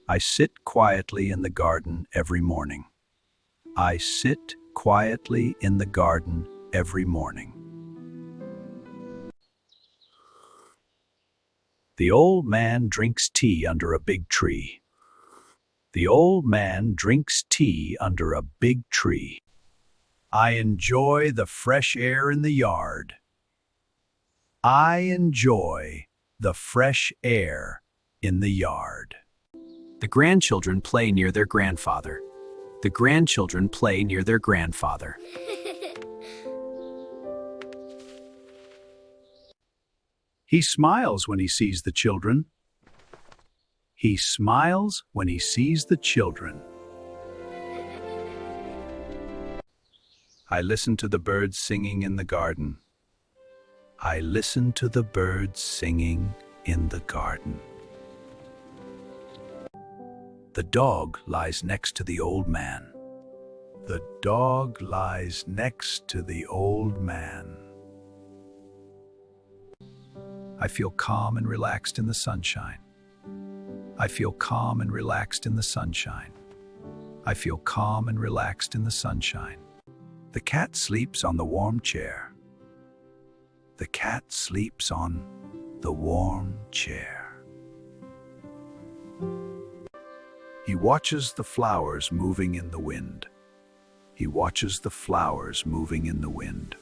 I sit quietly in the garden every morning. I sit quietly in the garden every morning. The old man drinks tea under a big tree. The old man drinks tea under a big tree. I enjoy the fresh air in the yard. I enjoy the fresh air in the yard. The grandchildren play near their grandfather. The grandchildren play near their grandfather. He smiles when he sees the children. He smiles when he sees the children. I listen to the birds singing in the garden. I listen to the birds singing in the garden. The dog lies next to the old man. The dog lies next to the old man. I feel calm and relaxed in the sunshine. I feel calm and relaxed in the sunshine. I feel calm and relaxed in the sunshine. The cat sleeps on the warm chair. The cat sleeps on the warm chair. He watches the flowers moving in the wind. He watches the flowers moving in the wind.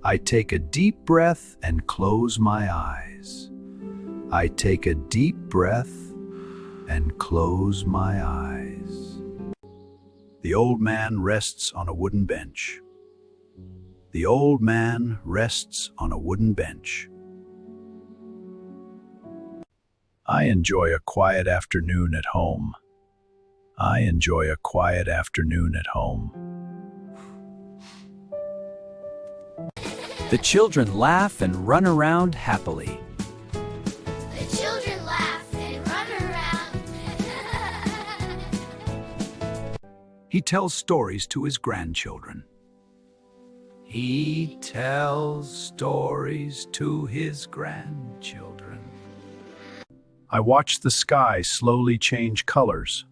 I take a deep breath and close my eyes. I take a deep breath and close my eyes. The old man rests on a wooden bench. The old man rests on a wooden bench. I enjoy a quiet afternoon at home. I enjoy a quiet afternoon at home. The children laugh and run around happily. The children laugh and run around. He tells stories to his grandchildren. He tells stories to his grandchildren. I watch the sky slowly change colors.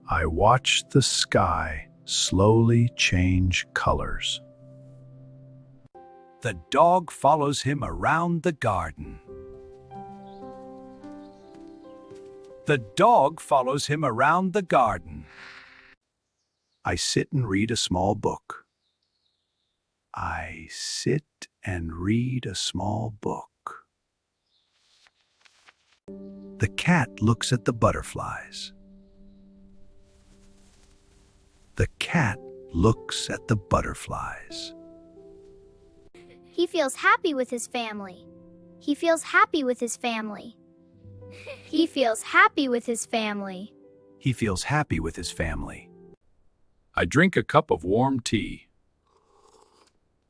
I watch the sky slowly change colors. The dog follows him around the garden. The dog follows him around the garden. I sit and read a small book. I sit and read a small book. The cat looks at the butterflies. The cat looks at the butterflies. He feels happy with his family. He feels happy with his family. He feels happy with his family. He feels happy with his family. I drink a cup of warm tea.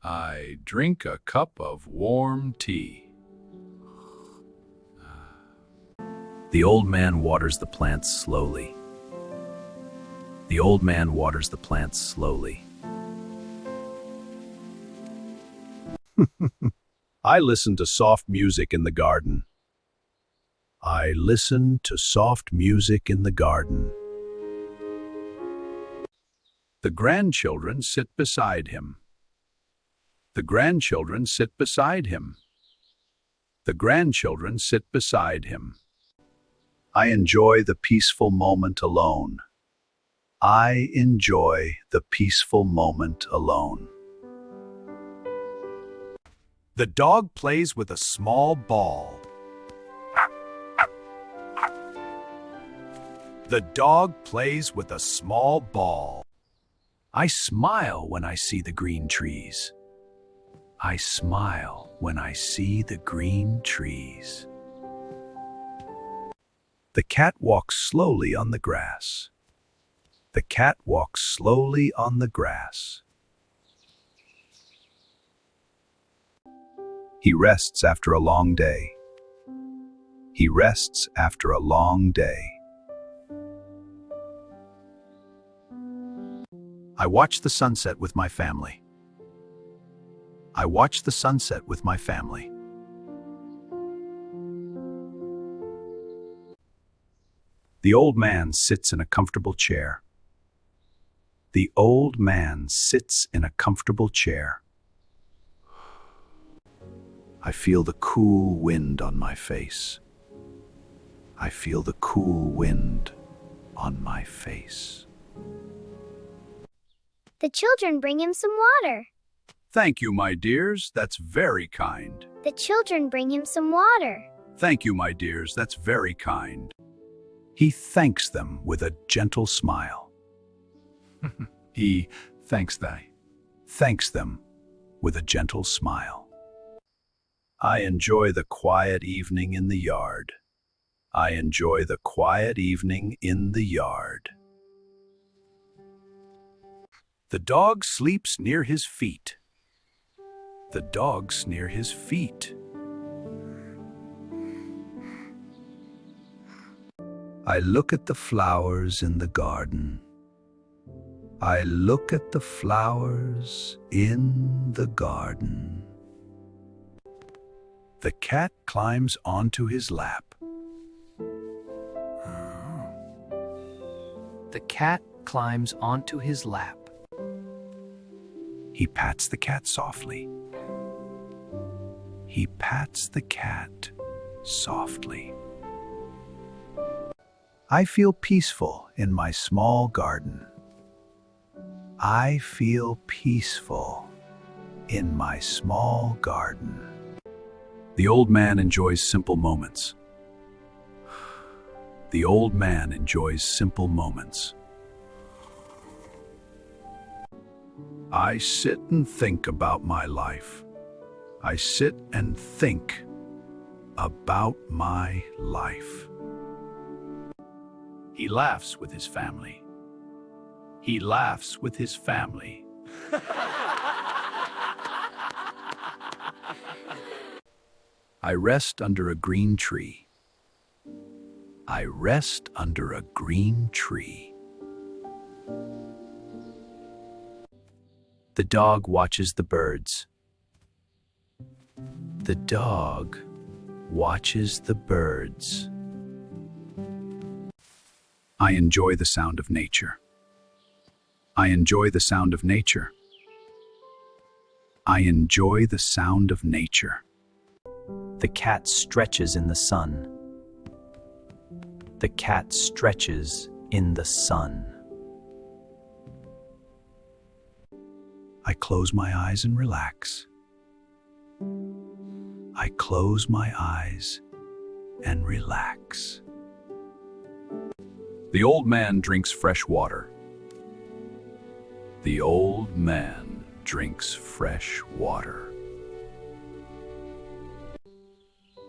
I drink a cup of warm tea. The old man waters the plants slowly. The old man waters the plants slowly. I listen to soft music in the garden. I listen to soft music in the garden. The grandchildren sit beside him. The grandchildren sit beside him. The grandchildren sit beside him. I enjoy the peaceful moment alone. I enjoy the peaceful moment alone. The dog plays with a small ball. The dog plays with a small ball. I smile when I see the green trees. I smile when I see the green trees. The cat walks slowly on the grass. The cat walks slowly on the grass. He rests after a long day. He rests after a long day. I watch the sunset with my family. I watch the sunset with my family. The old man sits in a comfortable chair. The old man sits in a comfortable chair. I feel the cool wind on my face. I feel the cool wind on my face. The children bring him some water. Thank you, my dears. That's very kind. The children bring him some water. Thank you, my dears. That's very kind. He thanks them with a gentle smile. He thanks them with a gentle smile. I enjoy the quiet evening in the yard. I enjoy the quiet evening in the yard. The dog sleeps near his feet. The dog's near his feet. I look at the flowers in the garden. I look at the flowers in the garden. The cat climbs onto his lap. The cat climbs onto his lap. He pats the cat softly. He pats the cat softly. I feel peaceful in my small garden. I feel peaceful in my small garden. The old man enjoys simple moments. The old man enjoys simple moments. I sit and think about my life. I sit and think about my life. He laughs with his family. He laughs with his family. I rest under a green tree. I rest under a green tree. The dog watches the birds. The dog watches the birds. I enjoy the sound of nature. I enjoy the sound of nature. I enjoy the sound of nature. The cat stretches in the sun. The cat stretches in the sun. I close my eyes and relax. I close my eyes and relax. The old man drinks fresh water. The old man drinks fresh water.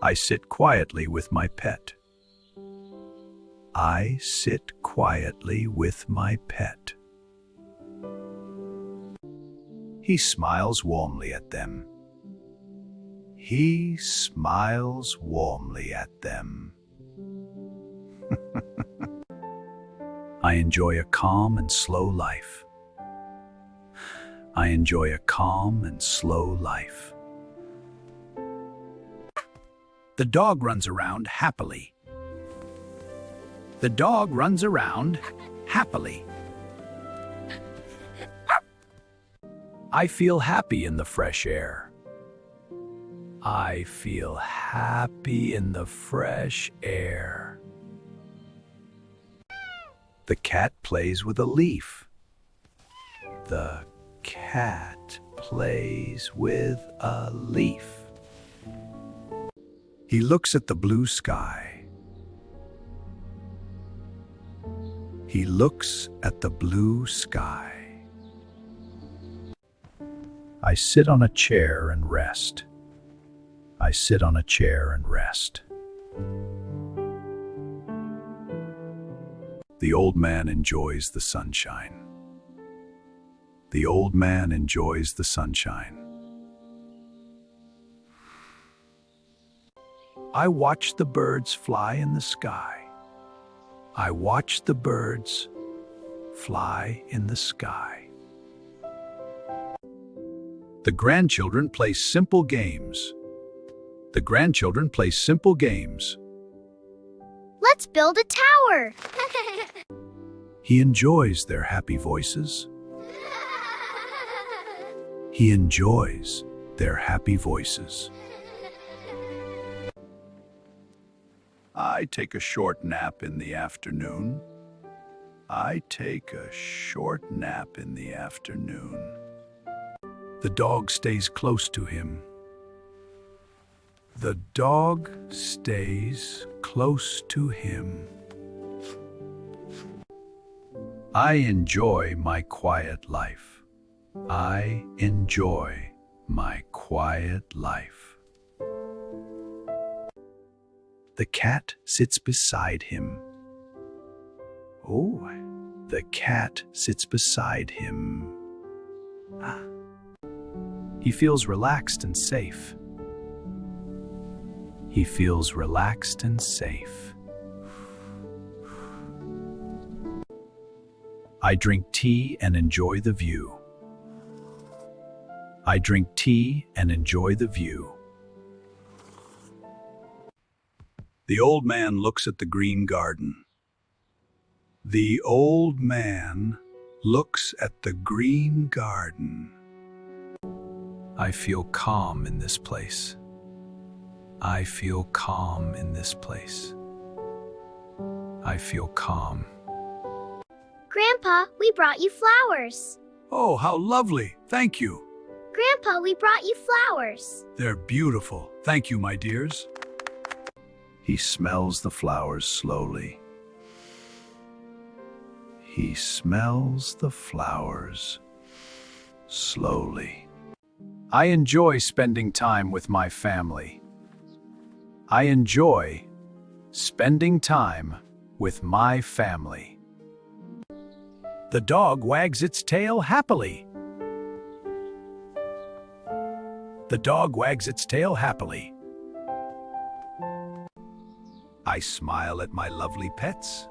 I sit quietly with my pet. I sit quietly with my pet. He smiles warmly at them. He smiles warmly at them. I enjoy a calm and slow life. I enjoy a calm and slow life. The dog runs around happily. The dog runs around happily. I feel happy in the fresh air. I feel happy in the fresh air. The cat plays with a leaf. The cat plays with a leaf. He looks at the blue sky. He looks at the blue sky. I sit on a chair and rest. I sit on a chair and rest. The old man enjoys the sunshine. The old man enjoys the sunshine. I watch the birds fly in the sky. I watch the birds fly in the sky. The grandchildren play simple games. The grandchildren play simple games. Let's Let's build a tower. He enjoys their happy voices. He enjoys their happy voices. I take a short nap in the afternoon. I take a short nap in the afternoon. The dog stays close to him. The dog stays close to him. I enjoy my quiet life. I enjoy my quiet life. The cat sits beside him. Oh, the cat sits beside him. Ah. He feels relaxed and safe. He feels relaxed and safe. I drink tea and enjoy the view. I drink tea and enjoy the view. The old man looks at the green garden. The old man looks at the green garden. I feel calm in this place. I feel calm in this place. I feel calm. Grandpa, we brought you flowers. Oh, how lovely. Thank you. Grandpa, we brought you flowers. They're beautiful. Thank you, my dears. He smells the flowers slowly. He smells the flowers slowly. I enjoy spending time with my family. I enjoy spending time with my family. The dog wags its tail happily. The dog wags its tail happily. I smile at my lovely pets.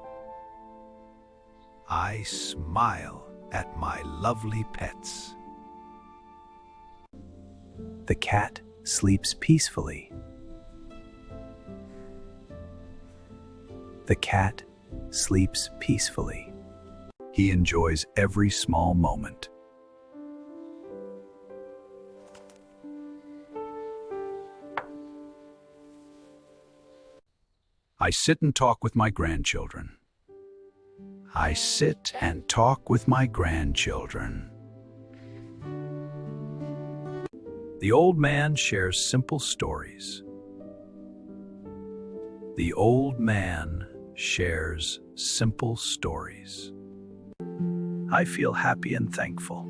I smile at my lovely pets. The cat sleeps peacefully. The cat sleeps peacefully. He enjoys every small moment. I sit and talk with my grandchildren. I sit and talk with my grandchildren. The old man shares simple stories. The old man shares simple stories. I feel happy and thankful.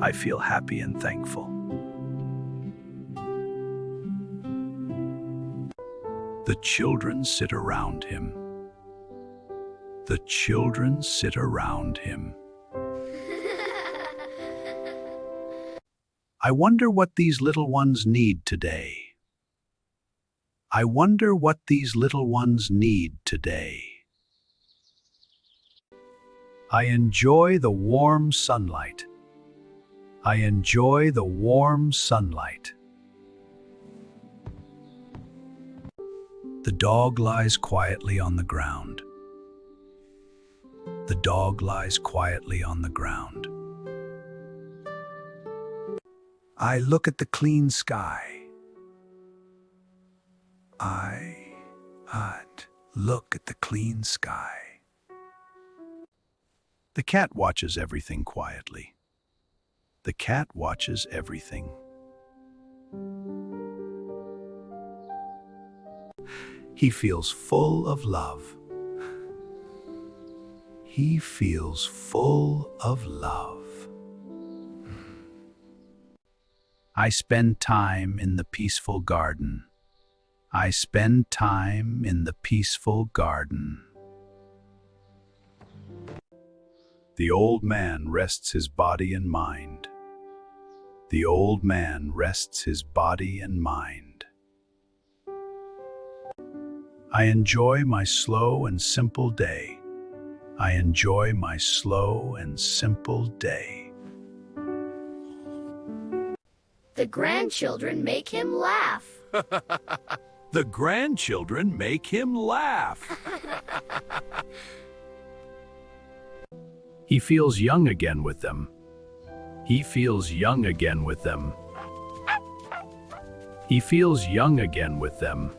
I feel happy and thankful. The children sit around him. The children sit around him. I wonder what these little ones need today. I wonder what these little ones need today. I enjoy the warm sunlight. I enjoy the warm sunlight. The dog lies quietly on the ground. The dog lies quietly on the ground. I look at the clean sky. I look at the clean sky. The cat watches everything quietly. The cat watches everything. He feels full of love. He feels full of love. I spend time in the peaceful garden. I spend time in the peaceful garden. The old man rests his body and mind. The old man rests his body and mind. I enjoy my slow and simple day. I enjoy my slow and simple day. The grandchildren make him laugh. The grandchildren make him laugh. He feels young again with them. He feels young again with them. He feels young again with them.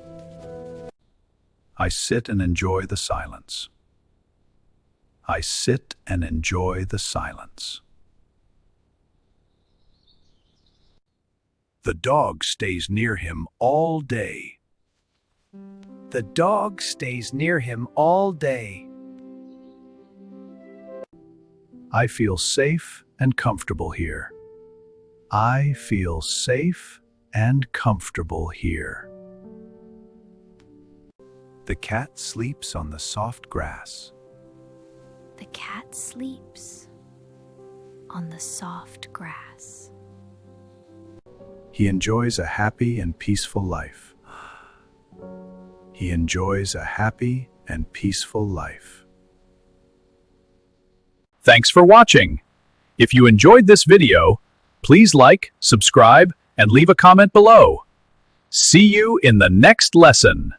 I sit and enjoy the silence. I sit and enjoy the silence. The dog stays near him all day. The dog stays near him all day. I feel safe and comfortable here. I feel safe and comfortable here. The cat sleeps on the soft grass. The cat sleeps on the soft grass. He enjoys a happy and peaceful life. He enjoys a happy and peaceful life. Thanks for watching. If you enjoyed this video, please like, subscribe, and leave a comment below. See you in the next lesson.